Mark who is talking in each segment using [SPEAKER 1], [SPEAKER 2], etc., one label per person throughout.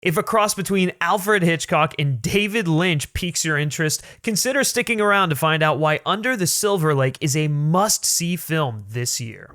[SPEAKER 1] If a cross between Alfred Hitchcock and David Lynch piques your interest, consider sticking around to find out why Under the Silver Lake is a must-see film this year.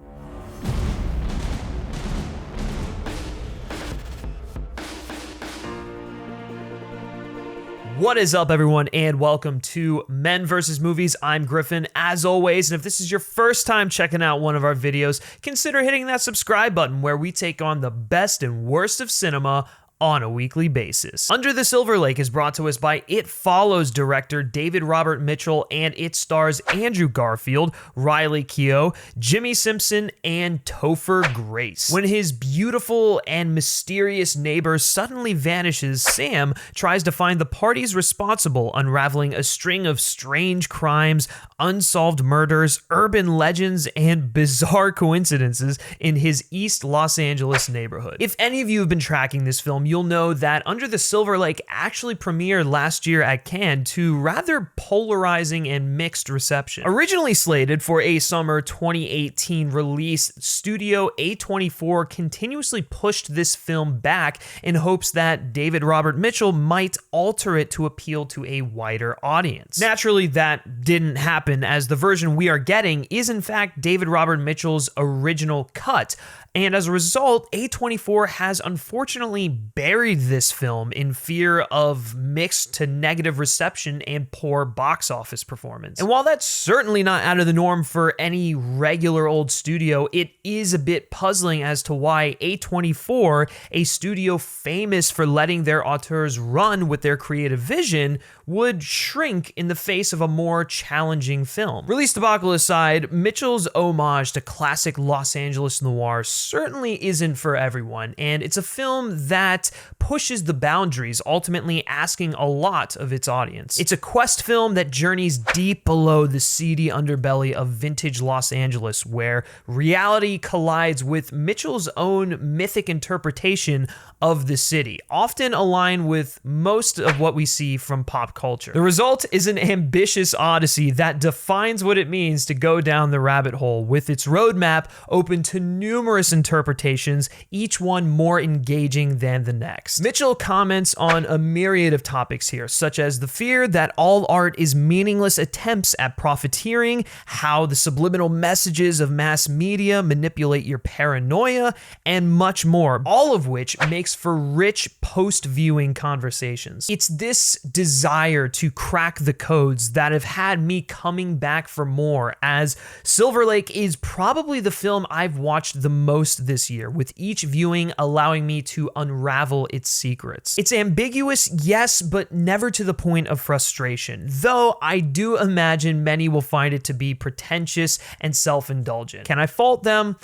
[SPEAKER 1] What is up, everyone, and welcome to Men vs. Movies. I'm Griffin, as always, and if this is your first time checking out one of our videos, consider hitting that subscribe button where we take on the best and worst of cinema on a weekly basis. Under the Silver Lake is brought to us by It Follows director David Robert Mitchell, and it stars Andrew Garfield, Riley Keough, Jimmy Simpson, and Topher Grace. When his beautiful and mysterious neighbor suddenly vanishes, Sam tries to find the parties responsible, unraveling a string of strange crimes, unsolved murders, urban legends, and bizarre coincidences in his East Los Angeles neighborhood. If any of you have been tracking this film, you'll know that Under the Silver Lake actually premiered last year at Cannes to rather polarizing and mixed reception. Originally slated for a summer 2018 release, studio A24 continuously pushed this film back in hopes that David Robert Mitchell might alter it to appeal to a wider audience. Naturally, that didn't happen, as the version we are getting is in fact David Robert Mitchell's original cut. And as a result, A24 has unfortunately buried this film in fear of mixed to negative reception and poor box office performance. And while that's certainly not out of the norm for any regular old studio, it is a bit puzzling as to why A24, a studio famous for letting their auteurs run with their creative vision, would shrink in the face of a more challenging film. Release debacle aside, Mitchell's homage to classic Los Angeles noir certainly isn't for everyone, and it's a film that pushes the boundaries, ultimately asking a lot of its audience. It's a quest film that journeys deep below the seedy underbelly of vintage Los Angeles, where reality collides with Mitchell's own mythic interpretation of the city, often aligned with most of what we see from pop culture. The result is an ambitious odyssey that defines what it means to go down the rabbit hole, with its roadmap open to numerous interpretations, each one more engaging than the next. Mitchell comments on a myriad of topics here, such as the fear that all art is meaningless attempts at profiteering, how the subliminal messages of mass media manipulate your paranoia, and much more, all of which makes for rich post-viewing conversations. It's this desire to crack the codes that have had me coming back for more, as Silver Lake is probably the film I've watched the most this year, with each viewing allowing me to unravel its secrets. It's ambiguous, yes, but never to the point of frustration, though I do imagine many will find it to be pretentious and self-indulgent. Can I fault them?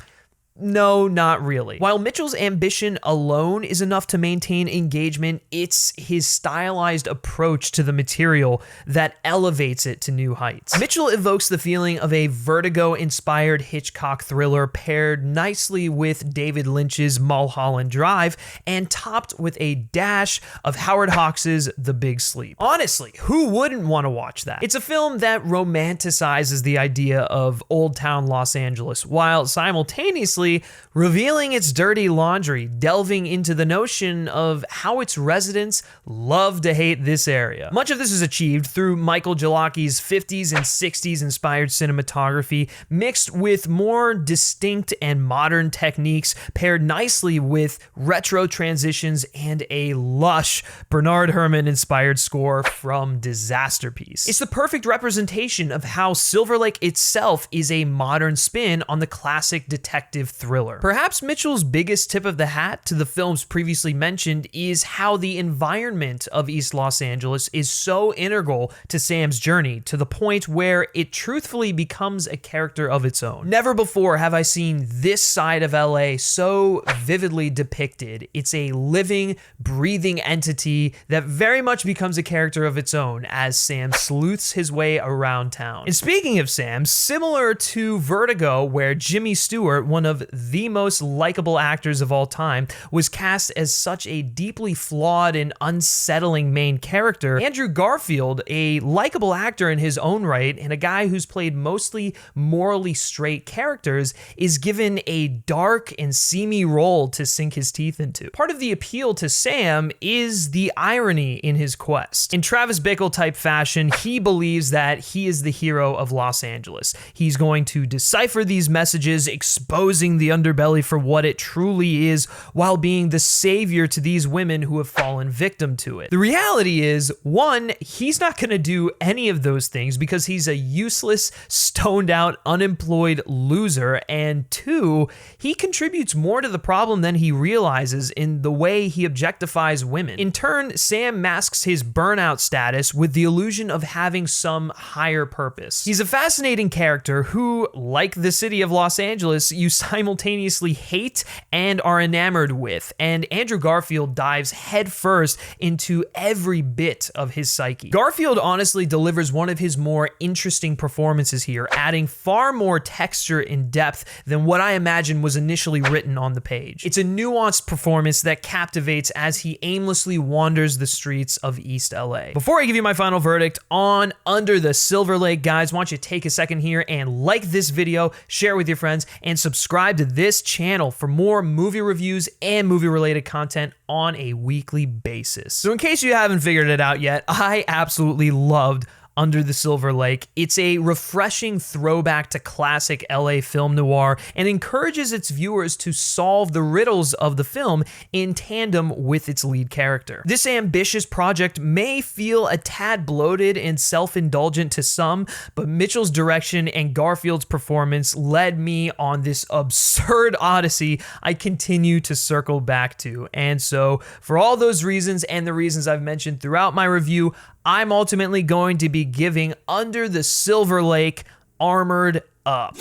[SPEAKER 1] No, not really. While Mitchell's ambition alone is enough to maintain engagement, it's his stylized approach to the material that elevates it to new heights. Mitchell evokes the feeling of a Vertigo-inspired Hitchcock thriller paired nicely with David Lynch's Mulholland Drive and topped with a dash of Howard Hawks' The Big Sleep. Honestly, who wouldn't want to watch that? It's a film that romanticizes the idea of Old Town Los Angeles while simultaneously revealing its dirty laundry, delving into the notion of how its residents love to hate this area. Much of this is achieved through Michael Jalocki's 50s and 60s inspired cinematography, mixed with more distinct and modern techniques, paired nicely with retro transitions and a lush Bernard Herrmann inspired score from Disasterpiece. It's the perfect representation of how Silver Lake itself is a modern spin on the classic detective thriller. Perhaps Mitchell's biggest tip of the hat to the films previously mentioned is how the environment of East Los Angeles is so integral to Sam's journey, to the point where it truthfully becomes a character of its own. Never before have I seen this side of LA so vividly depicted. It's a living, breathing entity that very much becomes a character of its own as Sam sleuths his way around town. And speaking of Sam, similar to Vertigo, where Jimmy Stewart, one of of the most likable actors of all time, was cast as such a deeply flawed and unsettling main character, Andrew Garfield, a likable actor in his own right and a guy who's played mostly morally straight characters, is given a dark and seamy role to sink his teeth into. Part of the appeal to Sam is the irony in his quest. In Travis Bickle-type fashion, he believes that he is the hero of Los Angeles. He's going to decipher these messages, exposing the underbelly for what it truly is, while being the savior to these women who have fallen victim to it. The reality is, one, he's not going to do any of those things because he's a useless, stoned out, unemployed loser, and two, he contributes more to the problem than he realizes in the way he objectifies women. In turn, Sam masks his burnout status with the illusion of having some higher purpose. He's a fascinating character who, like the city of Los Angeles, you simultaneously hate and are enamored with, and Andrew Garfield dives headfirst into every bit of his psyche. Garfield honestly delivers one of his more interesting performances here, adding far more texture and depth than what I imagine was initially written on the page. It's a nuanced performance that captivates as he aimlessly wanders the streets of East LA. Before I give you my final verdict on Under the Silver Lake, guys, why don't you take a second here and like this video, share with your friends, and subscribe to this channel for more movie reviews and movie-related content on a weekly basis. So in case you haven't figured it out yet, I absolutely loved Under the Silver Lake. It's a refreshing throwback to classic LA film noir and encourages its viewers to solve the riddles of the film in tandem with its lead character. This ambitious project may feel a tad bloated and self-indulgent to some, but Mitchell's direction and Garfield's performance led me on this absurd odyssey I continue to circle back to. And so, for all those reasons and the reasons I've mentioned throughout my review, I'm ultimately going to be giving Under the Silver Lake Armored Up.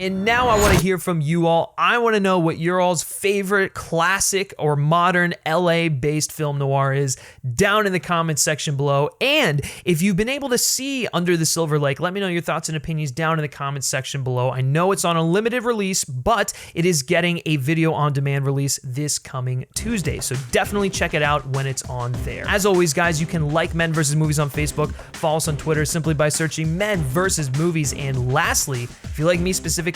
[SPEAKER 1] And now I want to hear from you all. I want to know what your all's favorite classic or modern LA-based film noir is down in the comments section below. And if you've been able to see Under the Silver Lake, let me know your thoughts and opinions down in the comments section below. I know it's on a limited release, but it is getting a video on demand release this coming Tuesday. So definitely check it out when it's on there. As always, guys, you can like Men vs. Movies on Facebook, follow us on Twitter simply by searching Men vs. Movies. And lastly, if you like me specifically,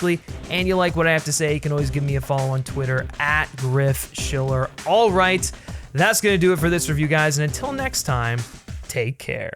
[SPEAKER 1] and you like what I have to say, you can always give me a follow on Twitter at Griff Schiller. All right, that's going to do it for this review, guys. And until next time, take care.